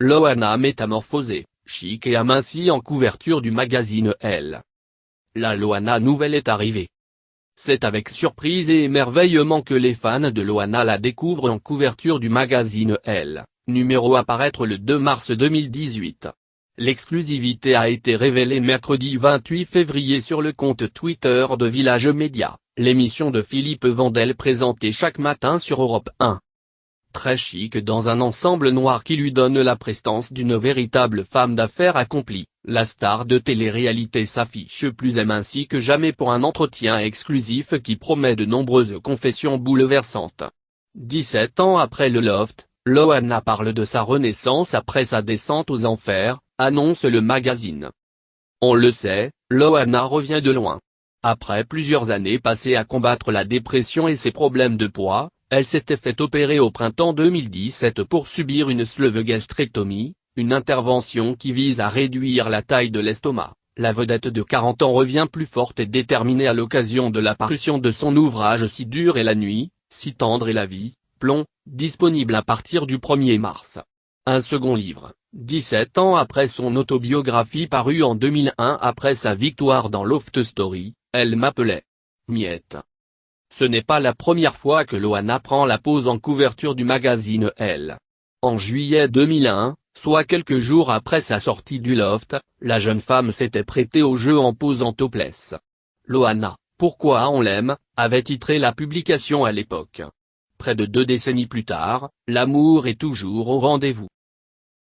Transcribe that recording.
Loana métamorphosée, chic et amincie en couverture du magazine Elle. La Loana nouvelle est arrivée. C'est avec surprise et émerveillement que les fans de Loana la découvrent en couverture du magazine Elle, numéro à paraître le 2 mars 2018. L'exclusivité a été révélée mercredi 28 février sur le compte Twitter de Village Média, l'émission de Philippe Vandel présentée chaque matin sur Europe 1. Très chic dans un ensemble noir qui lui donne la prestance d'une véritable femme d'affaires accomplie, la star de télé-réalité s'affiche plus émincie que jamais pour un entretien exclusif qui promet de nombreuses confessions bouleversantes. 17 ans après le Loft, Loana parle de sa renaissance après sa descente aux enfers, annonce le magazine. On le sait, Loana revient de loin. Après plusieurs années passées à combattre la dépression et ses problèmes de poids, elle s'était fait opérer au printemps 2017 pour subir une sleuve-gastrectomie, une intervention qui vise à réduire la taille de l'estomac. La vedette de 40 ans revient plus forte et déterminée à l'occasion de la parution de son ouvrage Si dure est la nuit, si tendre est la vie, plomb, disponible à partir du 1er mars. Un second livre, 17 ans après son autobiographie parue en 2001 après sa victoire dans Loft Story, Elle m'appelait Miette. Ce n'est pas la première fois que Loana prend la pose en couverture du magazine Elle. En juillet 2001, soit quelques jours après sa sortie du Loft, la jeune femme s'était prêtée au jeu en posant topless. Loana, pourquoi on l'aime, avait titré la publication à l'époque. Près de 2 décennies plus tard, l'amour est toujours au rendez-vous.